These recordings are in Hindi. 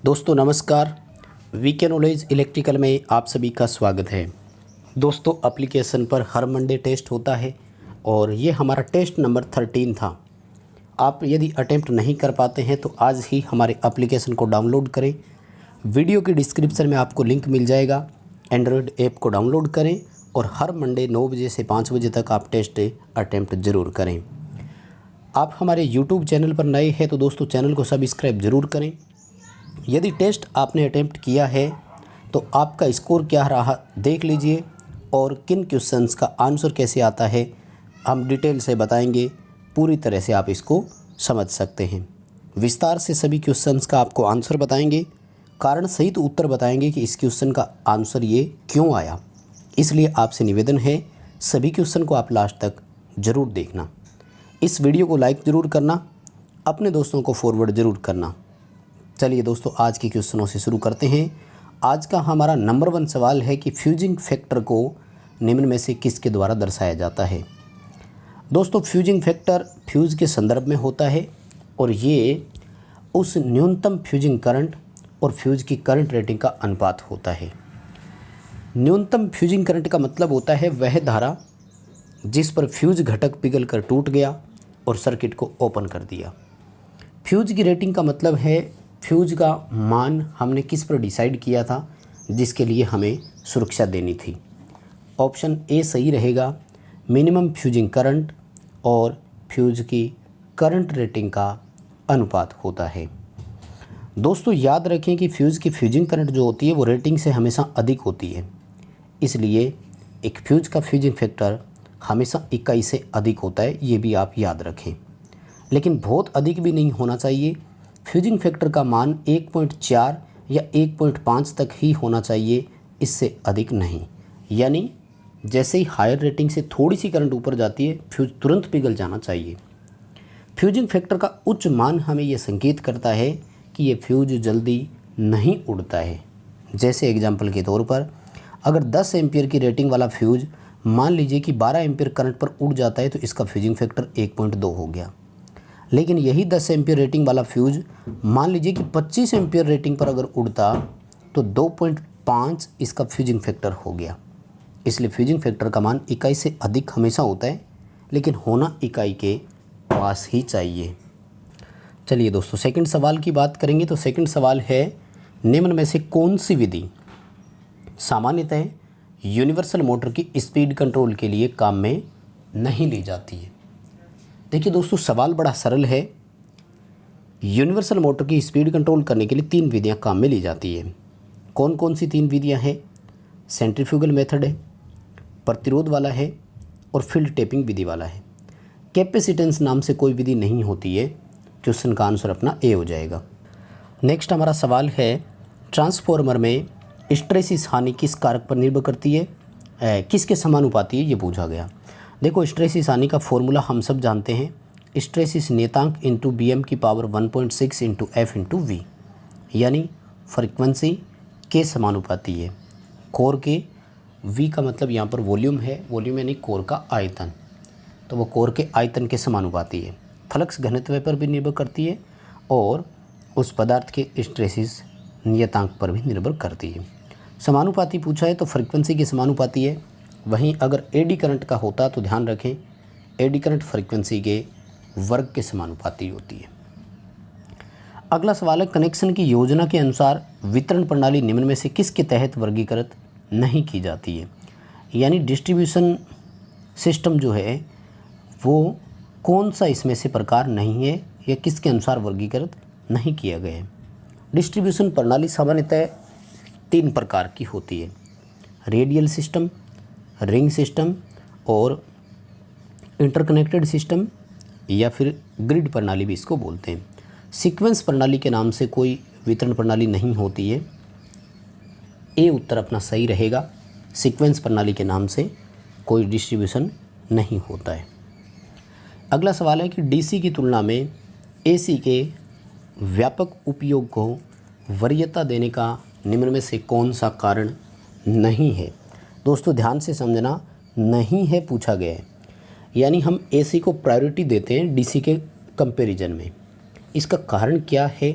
दोस्तों नमस्कार। वीके नॉलेज इलेक्ट्रिकल में आप सभी का स्वागत है। दोस्तों एप्लीकेशन पर हर मंडे टेस्ट होता है और ये हमारा टेस्ट नंबर 13 था। आप यदि अटेम्प्ट नहीं कर पाते हैं तो आज ही हमारे एप्लीकेशन को डाउनलोड करें। वीडियो की डिस्क्रिप्शन में आपको लिंक मिल जाएगा। एंड्रॉयड ऐप को डाउनलोड करें और हर मंडे 9 बजे से 5 बजे तक आप टेस्ट अटेम्प्ट ज़रूर करें। आप हमारे यूट्यूब चैनल पर नए हैं तो दोस्तों चैनल को सब्सक्राइब ज़रूर करें। यदि टेस्ट आपने अटेम्प्ट किया है तो आपका स्कोर क्या रहा देख लीजिए और किन क्वेश्चंस का आंसर कैसे आता है हम डिटेल से बताएंगे। पूरी तरह से आप इसको समझ सकते हैं। विस्तार से सभी क्वेश्चंस का आपको आंसर बताएंगे, कारण सहित उत्तर बताएंगे कि इस क्वेश्चन का आंसर ये क्यों आया। इसलिए आपसे निवेदन है सभी क्वेश्चन को आप लास्ट तक ज़रूर देखना। इस वीडियो को लाइक ज़रूर करना, अपने दोस्तों को फॉरवर्ड ज़रूर करना। चलिए दोस्तों आज के क्वेश्चनों से शुरू करते हैं। आज का हमारा नंबर 1 सवाल है कि फ्यूजिंग फैक्टर को निम्न में से किसके द्वारा दर्शाया जाता है। दोस्तों फ्यूजिंग फैक्टर फ्यूज के संदर्भ में होता है और ये उस न्यूनतम फ्यूजिंग करंट और फ्यूज की करंट रेटिंग का अनुपात होता है। न्यूनतम फ्यूजिंग करंट का मतलब होता है वह धारा जिस पर फ्यूज घटक पिघल कर टूट गया और सर्किट को ओपन कर दिया। फ्यूज की रेटिंग का मतलब है फ्यूज का मान हमने किस पर डिसाइड किया था जिसके लिए हमें सुरक्षा देनी थी। ऑप्शन ए सही रहेगा। मिनिमम फ्यूजिंग करंट और फ्यूज की करंट रेटिंग का अनुपात होता है। दोस्तों याद रखें कि फ्यूज की फ्यूजिंग करंट जो होती है वो रेटिंग से हमेशा अधिक होती है, इसलिए एक फ्यूज का फ्यूजिंग फैक्टर हमेशा इकाई से अधिक होता है, ये भी आप याद रखें। लेकिन बहुत अधिक भी नहीं होना चाहिए। फ्यूजिंग फैक्टर का मान 1.4 या 1.5 तक ही होना चाहिए, इससे अधिक नहीं। यानी जैसे ही हायर रेटिंग से थोड़ी सी करंट ऊपर जाती है फ्यूज तुरंत पिघल जाना चाहिए। फ्यूजिंग फैक्टर का उच्च मान हमें यह संकेत करता है कि ये फ्यूज जल्दी नहीं उड़ता है। जैसे एग्जाम्पल के तौर पर अगर 10 एम्पियर की रेटिंग वाला फ्यूज मान लीजिए कि 12 एम्पियर करंट पर उड़ जाता है तो इसका फ्यूजिंग फैक्टर 1.2 हो गया। लेकिन यही 10 एम्पियर रेटिंग वाला फ्यूज मान लीजिए कि 25 एम्पियर रेटिंग पर अगर उड़ता तो 2.5 इसका फ्यूजिंग फैक्टर हो गया। इसलिए फ्यूजिंग फैक्टर का मान इकाई से अधिक हमेशा होता है, लेकिन होना इकाई के पास ही चाहिए। चलिए दोस्तों सेकंड सवाल की बात करेंगे तो सेकंड सवाल है निम्न में से कौन सी विधि सामान्यतः यूनिवर्सल मोटर की स्पीड कंट्रोल के लिए काम में नहीं ली जाती है। देखिए दोस्तों सवाल बड़ा सरल है। यूनिवर्सल मोटर की स्पीड कंट्रोल करने के लिए 3 विधियां काम में ली जाती है। कौन कौन सी 3 विधियां हैं? सेंट्रीफ्यूगल मेथड है, प्रतिरोध वाला है और फील्ड टेपिंग विधि वाला है। कैपेसिटेंस नाम से कोई विधि नहीं होती है। क्वेश्चन का आंसर अपना ए हो जाएगा। नेक्स्ट हमारा सवाल है ट्रांसफॉर्मर में हिस्टैरिसीस हानि किस कारक पर निर्भर करती है, किसके समानुपाती है, ये पूछा गया। देखो हिस्टैरिसीस हानि का फॉर्मूला हम सब जानते हैं। हिस्टैरिसीस नियतांक इंटू BM की power 1.6 into F into V, यानी फ्रीक्वेंसी के समानुपाती है। कोर के V का मतलब यहाँ पर वॉल्यूम है, वॉल्यूम यानी कोर का आयतन, तो वो कोर के आयतन के समानुपाती है। फ्लक्स घनत्व पर भी निर्भर करती है और उस पदार्थ के हिस्टैरिसीस नियतांक पर भी निर्भर करती है। समानुपाती पूछा है तो फ्रीक्वेंसी के समानुपाती है। वहीं अगर एडी करंट का होता तो ध्यान रखें एडी करंट फ्रीक्वेंसी के वर्ग के समानुपाती होती है। अगला सवाल है कनेक्शन की योजना के अनुसार वितरण प्रणाली निम्न में से किसके तहत वर्गीकृत नहीं की जाती है। यानी डिस्ट्रीब्यूशन सिस्टम जो है वो कौन सा इसमें से प्रकार नहीं है या किसके अनुसार वर्गीकृत नहीं किया गया है। डिस्ट्रीब्यूशन प्रणाली सामान्यतः 3 प्रकार की होती है। रेडियल सिस्टम, रिंग सिस्टम और इंटरकनेक्टेड सिस्टम या फिर ग्रिड प्रणाली भी इसको बोलते हैं। सीक्वेंस प्रणाली के नाम से कोई वितरण प्रणाली नहीं होती है। ए उत्तर अपना सही रहेगा। सीक्वेंस प्रणाली के नाम से कोई डिस्ट्रीब्यूशन नहीं होता है। अगला सवाल है कि डीसी की तुलना में एसी के व्यापक उपयोग को वरीयता देने का निम्न में से कौन सा कारण नहीं है। दोस्तों ध्यान से समझना, नहीं है पूछा गया है, यानी हम एसी को प्रायोरिटी देते हैं डीसी के कंपैरिजन में। इसका कारण क्या है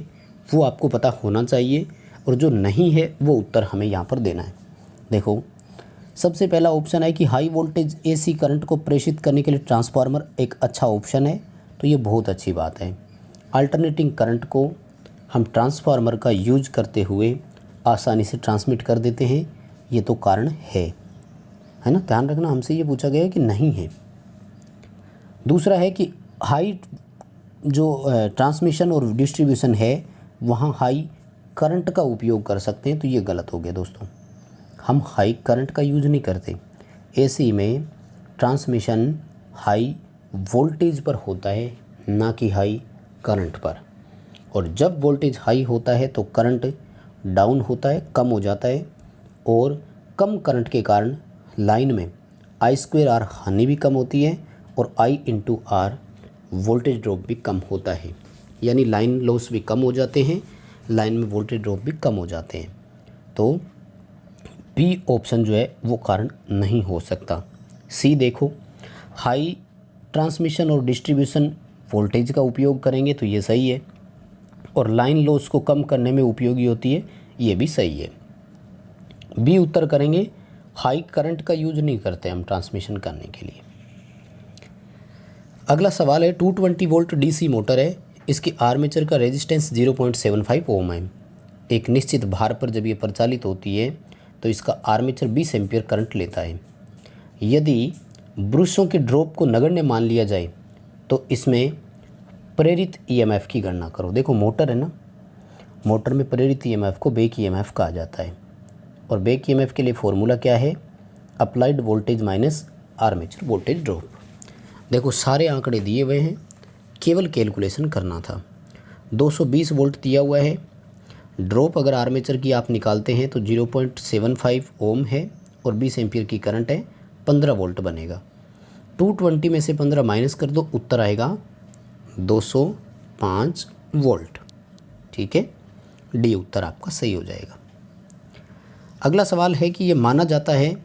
वो आपको पता होना चाहिए, और जो नहीं है वो उत्तर हमें यहाँ पर देना है। देखो, सबसे पहला ऑप्शन है कि हाई वोल्टेज एसी करंट को प्रेषित करने के लिए ट्रांसफार्मर एक अच्छा ऑप्शन है, तो ये बहुत अच्छी बात है। अल्टरनेटिंग करंट को हम ट्रांसफार्मर का यूज करते हुए आसानी से ट्रांसमिट कर देते हैं, ये तो कारण है ना। ध्यान रखना, हमसे ये पूछा गया है कि नहीं है। दूसरा है कि हाई जो ट्रांसमिशन और डिस्ट्रीब्यूशन है वहाँ हाई करंट का उपयोग कर सकते हैं, तो ये गलत हो गया दोस्तों। हम हाई करंट का यूज नहीं करते। एसी में ट्रांसमिशन हाई वोल्टेज पर होता है, ना कि हाई करंट पर। और जब वोल्टेज हाई होता है तो करंट डाउन होता है, कम हो जाता है, और कम करंट के कारण लाइन में I/R हानि भी कम होती है और I/R वोल्टेज ड्रॉप भी कम होता है, यानी लाइन लॉस भी कम हो जाते हैं, लाइन में वोल्टेज ड्रॉप भी कम हो जाते हैं। तो बी ऑप्शन जो है वो कारण नहीं हो सकता। सी देखो, हाई ट्रांसमिशन और डिस्ट्रीब्यूशन वोल्टेज का उपयोग करेंगे तो ये सही है, और लाइन लॉस को कम करने में उपयोगी होती है, ये भी सही है। बी उत्तर करेंगे, हाई करंट का यूज नहीं करते हम ट्रांसमिशन करने के लिए। अगला सवाल है, 220 वोल्ट डीसी मोटर है, इसकी आर्मेचर का रेजिस्टेंस 0.75 ओम है। एक निश्चित भार पर जब ये प्रचालित होती है तो इसका आर्मेचर 20 एम्पीयर करंट लेता है। यदि ब्रशों के ड्रॉप को नगण्य मान लिया जाए तो इसमें प्रेरित ईएमएफ की गणना करो। देखो, मोटर है ना, मोटर में प्रेरित ईएमएफ को बैक ईएमएफ कहा जाता है, और बैक ईएमएफ के लिए फॉर्मूला क्या है? Applied voltage minus armature voltage drop. देखो, सारे आंकड़े दिए हुए हैं, केवल कैलकुलेशन करना था। 220 वोल्ट दिया हुआ है, ड्रॉप अगर आर्मेचर की आप निकालते हैं तो 0.75 ओम है, और 20 एम्पीयर की करंट है, 15 वोल्ट बनेगा। 220 में से 15 माइनस कर दो, उत्तर आएगा 205 वोल्ट। ठीक है, डी उत्तर आपका सही हो जाएगा। अगला सवाल है कि ये माना जाता है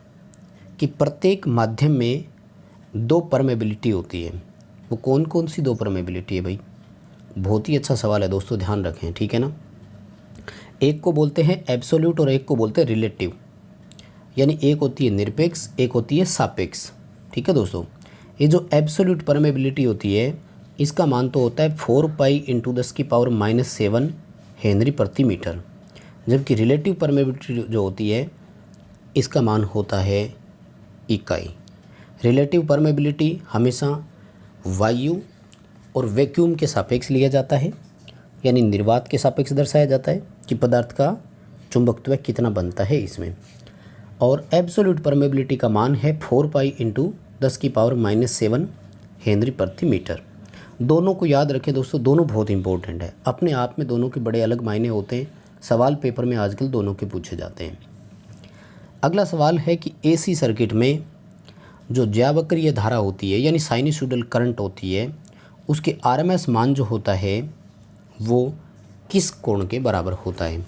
कि प्रत्येक माध्यम में 2 परमेबिलिटी होती है। वो कौन कौन सी 2 परमेबिलिटी है भाई? बहुत ही अच्छा सवाल है दोस्तों, ध्यान रखें, ठीक है ना। एक को बोलते हैं एब्सोल्यूट और एक को बोलते हैं रिलेटिव, यानी एक होती है निरपेक्ष, एक होती है सापेक्ष। ठीक है दोस्तों, ये जो एब्सोल्यूट परमेबिलिटी होती है इसका मान तो होता है 4 पाई × 10⁻⁷ हेनरी प्रति मीटर, जबकि रिलेटिव परमेबिलिटी जो होती है इसका मान होता है इकाई। रिलेटिव परमेबिलिटी हमेशा वायु और वैक्यूम के सापेक्ष लिया जाता है, यानी निर्वात के सापेक्ष दर्शाया जाता है कि पदार्थ का चुंबकत्व कितना बनता है इसमें। और एब्सोल्यूट परमेबिलिटी का मान है 4 पाई × 10⁻⁷ हेनरी प्रति मीटर। दोनों को याद रखें दोस्तों, दोनों बहुत इंपॉर्टेंट है, अपने आप में दोनों के बड़े अलग मायने होते हैं। सवाल पेपर में आजकल दोनों के पूछे जाते हैं। अगला सवाल है कि एसी सर्किट में जो ज्यावक्रीय धारा होती है, यानी साइनसॉइडल करंट होती है, उसके आरएमएस मान जो होता है वो किस कोण के बराबर होता है?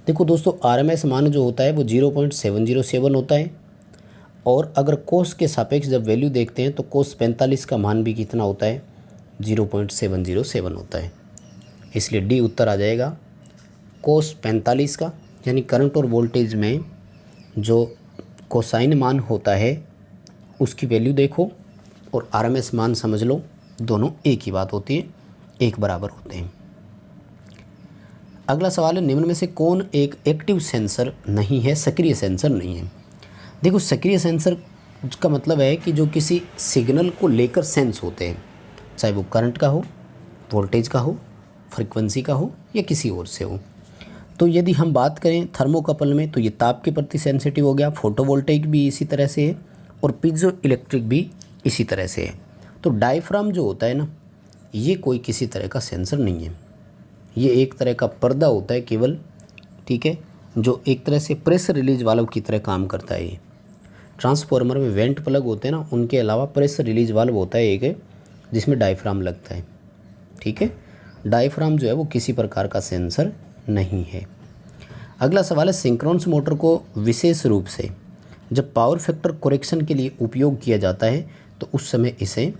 देखो दोस्तों, आरएमएस मान जो होता है वो 0.707 होता है, और अगर कोस के सापेक्ष जब वैल्यू देखते हैं तो कोस 45 का मान भी कितना होता है? 0.707 होता है। इसलिए डी उत्तर आ जाएगा कोस 45 का, यानी करंट और वोल्टेज में जो कोसाइन मान होता है उसकी वैल्यू देखो और आरएमएस मान समझ लो, दोनों एक ही बात होती है, एक बराबर होते हैं। अगला सवाल है, निम्न में से कौन एक एक्टिव सेंसर नहीं है, सक्रिय सेंसर नहीं है? देखो, सक्रिय सेंसर का मतलब है कि जो किसी सिग्नल को लेकर सेंस होते हैं, चाहे वो करंट का हो, वोल्टेज का हो, फ्रीक्वेंसी का हो या किसी और से हो। तो यदि हम बात करें थर्मोकपल में तो ये ताप के प्रति सेंसिटिव हो गया, फोटोवोल्टेइक भी इसी तरह से है, और पीजो इलेक्ट्रिक भी इसी तरह से है। तो डायफ्राम जो होता है ना, ये कोई किसी तरह का सेंसर नहीं है, ये एक तरह का पर्दा होता है केवल, ठीक है, जो एक तरह से प्रेशर रिलीज वाल्व की तरह काम करता है। ये ट्रांसफार्मर में वेंट प्लग होते हैं ना, उनके अलावा प्रेशर रिलीज वाल्व होता है एक, जिसमें डायफ्राम लगता है। ठीक है, डायफ्राम जो है वो किसी प्रकार का सेंसर नहीं है। अगला सवाल है, सिंक्रोनस मोटर को विशेष रूप से जब पावर फैक्टर करेक्शन के लिए उपयोग किया जाता है तो उस समय इसे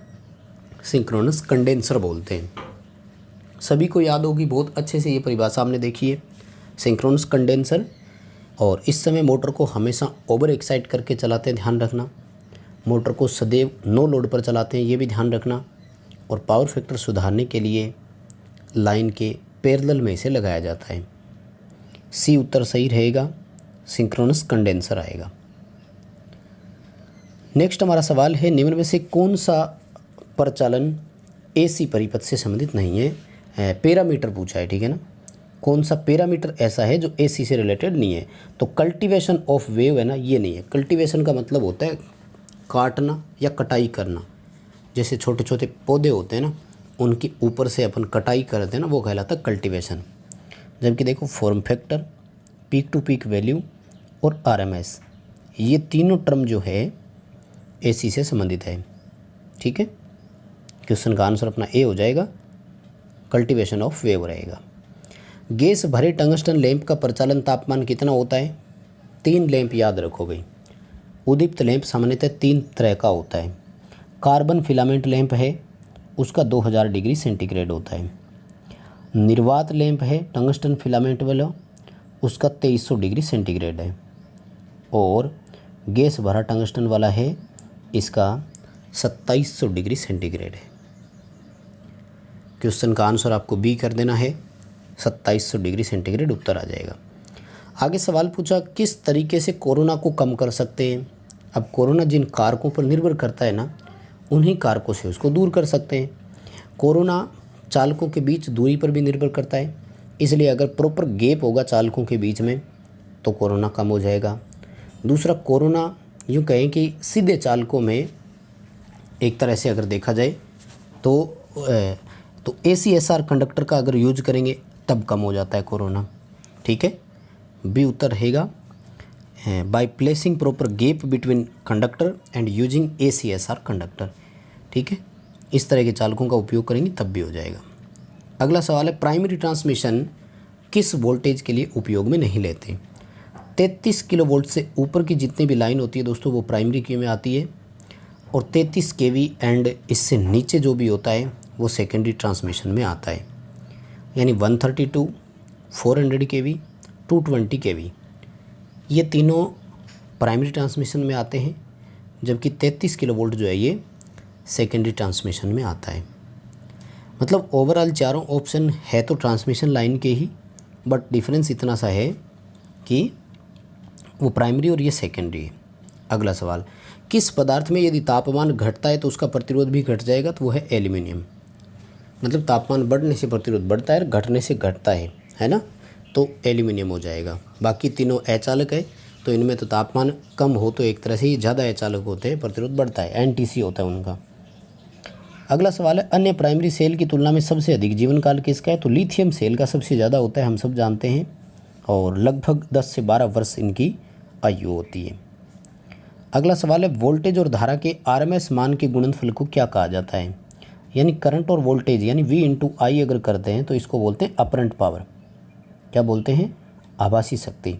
सिंक्रोनस कंडेंसर बोलते हैं। सभी को याद होगी बहुत अच्छे से ये परिभाषा आपने देखी है, सिंक्रोनस कंडेंसर। और इस समय मोटर को हमेशा ओवर एक्साइट करके चलाते हैं, ध्यान रखना। मोटर को सदैव नो लोड पर चलाते हैं, ये भी ध्यान रखना। और पावर फैक्टर सुधारने के लिए लाइन के पैरेलल में इसे लगाया जाता है। सी उत्तर सही रहेगा, सिंक्रोनस कंडेंसर आएगा। नेक्स्ट हमारा सवाल है, निम्न में से कौन सा प्रचालन एसी परिपथ से संबंधित नहीं है? पैरामीटर पूछा है, ठीक है ना। कौन सा पैरामीटर ऐसा है जो एसी से रिलेटेड नहीं है? तो कल्टीवेशन ऑफ वेव है ना, ये नहीं है। कल्टीवेशन का मतलब होता है काटना या कटाई करना। जैसे छोटे छोटे पौधे होते हैं ना, उनके ऊपर से अपन कटाई करते हैं ना, वो कहलाता है कल्टीवेशन। जबकि देखो form factor, peak to peak value और आरएमएस, ये तीनों टर्म जो है एसी से संबंधित है, ठीक है। क्वेश्चन का आंसर अपना ए हो जाएगा, कल्टीवेशन ऑफ वेव रहेगा। गैस भरे टंगस्टन लैंप का प्रचालन तापमान कितना होता है? 3 लैंप याद रखो भाई। उद्दीप्त लैंप सामान्यतः 3 तरह का होता है। कार्बन फिलामेंट लैंप है, उसका 2000 डिग्री सेंटीग्रेड होता है। निर्वात लैंप है टंगस्टन फिलामेंट वाला, उसका 2300 डिग्री सेंटीग्रेड है। और गैस भरा टंगस्टन वाला है, इसका 2700 डिग्री सेंटीग्रेड है। क्वेश्चन का आंसर आपको बी कर देना है, 2700 डिग्री सेंटीग्रेड उत्तर आ जाएगा। आगे सवाल पूछा, किस तरीके से कोरोना को कम कर सकते हैं? अब कोरोना जिन कारकों पर निर्भर करता है ना, उन्हीं कारकों से उसको दूर कर सकते हैं। कोरोना चालकों के बीच दूरी पर भी निर्भर करता है, इसलिए अगर प्रॉपर गैप होगा चालकों के बीच में तो कोरोना कम हो जाएगा। दूसरा, कोरोना यूँ कहें कि सीधे चालकों में एक तरह से अगर देखा जाए तो ACSR कंडक्टर का अगर यूज करेंगे तब कम हो जाता है कोरोना, ठीक है। बी उत्तर रहेगा, by placing proper gap between conductor and using ACSR conductor, ठीक है। इस तरह के चालकों का उपयोग करेंगे तब भी हो जाएगा। अगला सवाल है, प्राइमरी ट्रांसमिशन किस वोल्टेज के लिए उपयोग में नहीं लेते? 33 किलोवोल्ट से ऊपर की जितनी भी लाइन होती है दोस्तों वो प्राइमरी की में आती है, और 33 kV एंड इससे नीचे जो भी होता है वो सेकेंडरी ट्रांसमिशन में आता है। यानी 132, 400 kV, 220 kV, ये तीनों प्राइमरी ट्रांसमिशन में आते हैं, जबकि 33 किलोवोल्ट जो है ये सेकेंडरी ट्रांसमिशन में आता है। मतलब ओवरऑल चारों ऑप्शन है तो ट्रांसमिशन लाइन के ही, बट डिफरेंस इतना सा है कि वो प्राइमरी और ये सेकेंडरी है। अगला सवाल, किस पदार्थ में यदि तापमान घटता है तो उसका प्रतिरोध भी घट जाएगा? तो वो है एल्यूमिनियम। मतलब तापमान बढ़ने से प्रतिरोध बढ़ता है और घटने से घटता है ना, तो एल्यूमिनियम हो जाएगा। बाकी तीनों अचालक है, तो इनमें तो तापमान कम हो तो एक तरह से ये ज़्यादा अचालक होते हैं, प्रतिरोध बढ़ता है, NTC होता है उनका। अगला सवाल है, अन्य प्राइमरी सेल की तुलना में सबसे अधिक जीवन काल किसका है? तो लिथियम सेल का सबसे ज़्यादा होता है, हम सब जानते हैं, और लगभग 10 से 12 वर्ष इनकी आयु होती है। अगला सवाल है, वोल्टेज और धारा के RMS मान के गुणनफल को क्या कहा जाता है? यानी करंट और वोल्टेज यानी V/I अगर करते हैं तो इसको बोलते हैं अपरेंट पावर। क्या बोलते हैं? आभासी शक्ति।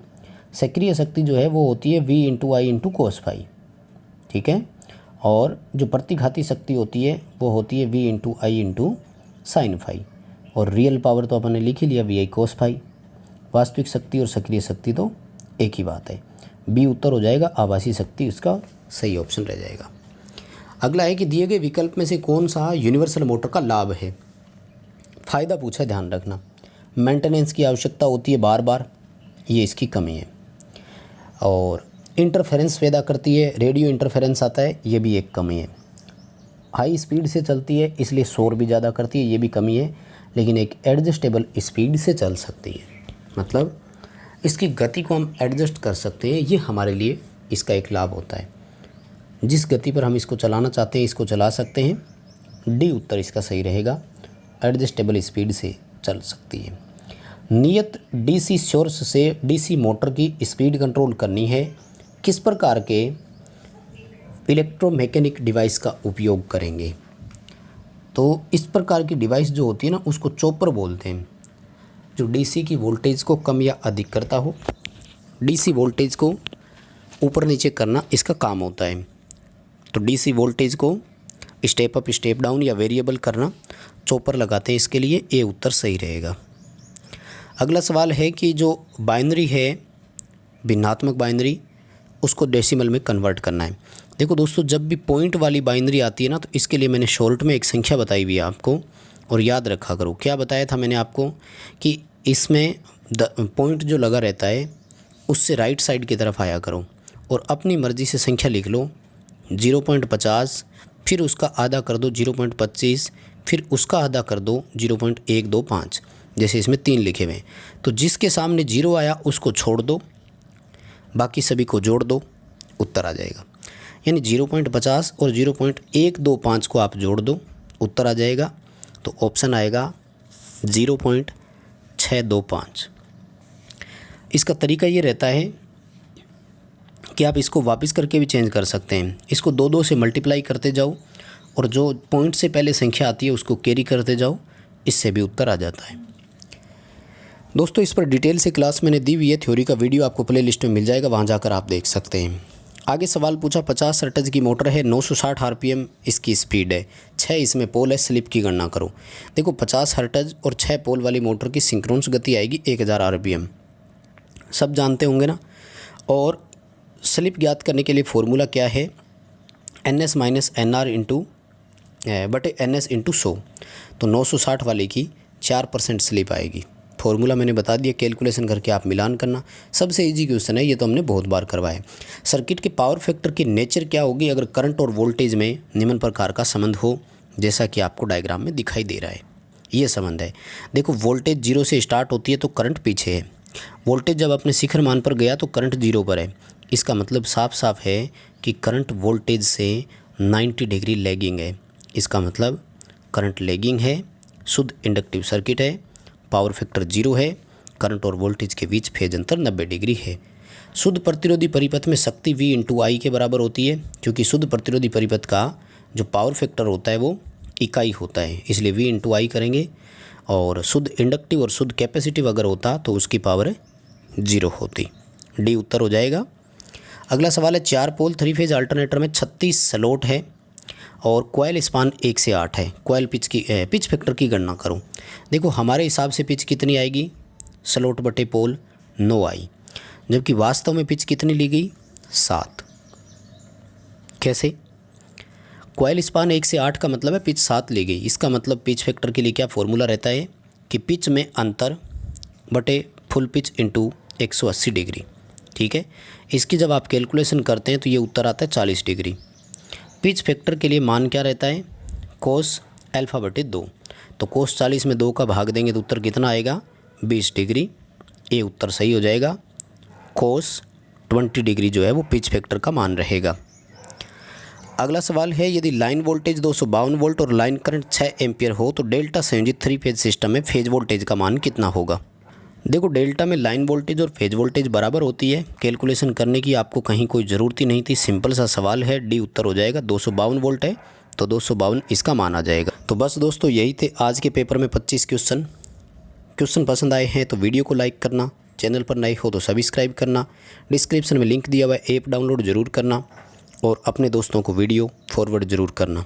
सक्रिय शक्ति जो है वो होती है V/I cos फाई, ठीक है। और जो प्रतिघाती शक्ति होती है वो होती है V/I sin फाई। और रियल पावर तो अपन ने लिख ही लिया VI cos फाई। वास्तविक शक्ति और सक्रिय शक्ति तो एक ही बात है। बी उत्तर हो जाएगा, आभासी शक्ति इसका सही ऑप्शन रह जाएगा। अगला है कि दिए गए विकल्प में से कौन सा यूनिवर्सल मोटर का लाभ है? फ़ायदा पूछा, ध्यान रखना। मेंटेनेंस की आवश्यकता होती है बार बार, ये इसकी कमी है। और इंटरफेरेंस पैदा करती है, रेडियो इंटरफेरेंस आता है, ये भी एक कमी है। हाई स्पीड से चलती है इसलिए शोर भी ज़्यादा करती है, ये भी कमी है। लेकिन एक एडजस्टेबल स्पीड से चल सकती है, मतलब इसकी गति को हम एडजस्ट कर सकते हैं, ये हमारे लिए इसका एक लाभ होता है। जिस गति पर हम इसको चलाना चाहते हैं इसको चला सकते हैं। डी उत्तर इसका सही रहेगा, एडजस्टेबल स्पीड से चल सकती है। नियत DC सोर्स से DC मोटर की स्पीड कंट्रोल करनी है, किस प्रकार के इलेक्ट्रोमैकेनिक डिवाइस का उपयोग करेंगे? तो इस प्रकार की डिवाइस जो होती है ना उसको चॉपर बोलते हैं, जो DC की वोल्टेज को कम या अधिक करता हो। DC वोल्टेज को ऊपर नीचे करना इसका काम होता है। तो DC वोल्टेज को स्टेप अप स्टेप डाउन या वेरिएबल करना चॉपर लगाते हैं इसके लिए, ए उत्तर सही रहेगा। अगला सवाल है कि जो बाइनरी है, भिन्नात्मक बाइनरी, उसको डेसिमल में कन्वर्ट करना है। देखो दोस्तों, जब भी पॉइंट वाली बाइनरी आती है ना, तो इसके लिए मैंने शॉर्ट में एक संख्या बताई हुई है आपको, और याद रखा करो। क्या बताया था मैंने आपको कि इसमें पॉइंट जो लगा रहता है उससे राइट साइड की तरफ आया करो, और अपनी मर्ज़ी से संख्या लिख लो। 0.50, फिर उसका आधा कर दो 0.25, फिर उसका आधा कर दो 0.125, जैसे इसमें 3 लिखे हुए हैं। तो जिसके सामने 0 आया उसको छोड़ दो, बाकी सभी को जोड़ दो, उत्तर आ जाएगा। यानी 0.50 और 0.125 को आप जोड़ दो, उत्तर आ जाएगा। तो ऑप्शन आएगा 0.625। इसका तरीका ये रहता है कि आप इसको वापस करके भी चेंज कर सकते हैं। इसको 2 से मल्टीप्लाई करते जाओ, और जो पॉइंट से पहले संख्या आती है उसको कैरी करते जाओ, इससे भी उत्तर आ जाता है। दोस्तों, इस पर डिटेल से क्लास मैंने दी हुई है, थ्योरी का वीडियो आपको प्ले लिस्ट में मिल जाएगा, वहाँ जाकर आप देख सकते हैं। आगे सवाल पूछा, 50 हर्ट्ज की मोटर है, 960 आरपीएम इसकी स्पीड है, 6 इसमें पोल है, स्लिप की गणना करो। देखो 50 हर्ट्ज और 6 पोल वाली मोटर की सिंक्रोनस गति आएगी 1000 आरपीएम, सब जानते होंगे ना। और स्लिप ज्ञात करने के लिए फॉर्मूला क्या है, NS - NR बटे NS × 100। तो 960 वाले की 4% स्लिप आएगी। फॉर्मूला मैंने बता दिया, कैलकुलेशन करके आप मिलान करना। सबसे इजी क्वेश्चन है, ये तो हमने बहुत बार करवाया। सर्किट के पावर फैक्टर की नेचर क्या होगी अगर करंट और वोल्टेज में निम्न प्रकार का संबंध हो, जैसा कि आपको डायग्राम में दिखाई दे रहा है। ये संबंध है। देखो, वोल्टेज 0 से स्टार्ट होती है तो करंट पीछे है। वोल्टेज जब अपने शिखर मान पर गया तो करंट 0 पर है। इसका मतलब साफ साफ है कि करंट वोल्टेज से 90 डिग्री लैगिंग है। इसका मतलब करंट लैगिंग है, शुद्ध इंडक्टिव सर्किट है, पावर फैक्टर 0 है, करंट और वोल्टेज के बीच फेज अंतर 90 डिग्री है। शुद्ध प्रतिरोधी परिपथ में शक्ति V × I के बराबर होती है, क्योंकि शुद्ध प्रतिरोधी परिपथ का जो पावर फैक्टर होता है वो इकाई होता है, इसलिए V × I करेंगे। और शुद्ध इंडक्टिव और शुद्ध कैपेसिटिव अगर होता तो उसकी पावर 0 होती। डी उत्तर हो जाएगा। अगला सवाल है, 4 पोल 3 फेज अल्टरनेटर में 36 स्लॉट है और कॉयल स्पान 1 से 8 है। कॉयल पिच फैक्टर की गणना करो। देखो, हमारे हिसाब से पिच कितनी आएगी, स्लॉट बटे पोल 9 आई, जबकि वास्तव में पिच कितनी ली गई, 7। कैसे? कॉयल स्पान 1 से 8 का मतलब है पिच 7 ली गई। इसका मतलब पिच फैक्टर के लिए क्या फॉर्मूला रहता है कि पिच में अंतर बटे फुल पिच इंटू 180 डिग्री। ठीक है, इसकी जब आप कैलकुलेशन करते हैं तो ये उत्तर आता है 40 डिग्री। पिच फैक्टर के लिए मान क्या रहता है, कोस अल्फा बटे 2। तो कोस 40 में 2 का भाग देंगे तो उत्तर कितना आएगा, 20 डिग्री। ये उत्तर सही हो जाएगा। कोस 20 डिग्री जो है वो पिच फैक्टर का मान रहेगा। अगला सवाल है, यदि लाइन वोल्टेज 252 वोल्ट और लाइन करंट 6 एम्पियर हो तो डेल्टा संयोजित 3 फेज सिस्टम में फेज वोल्टेज का मान कितना होगा। देखो, डेल्टा में लाइन वोल्टेज और फेज वोल्टेज बराबर होती है। कैलकुलेशन करने की आपको कहीं कोई ज़रूरत ही नहीं थी, सिंपल सा सवाल है। डी उत्तर हो जाएगा। 252 वोल्ट है तो 252 इसका मान आ जाएगा। तो बस दोस्तों, यही थे आज के पेपर में 25 क्वेश्चन पसंद आए हैं तो वीडियो को लाइक करना, चैनल पर नए हो तो सब्सक्राइब करना, डिस्क्रिप्शन में लिंक दिया हुआ है, ऐप डाउनलोड ज़रूर करना और अपने दोस्तों को वीडियो फॉरवर्ड ज़रूर करना।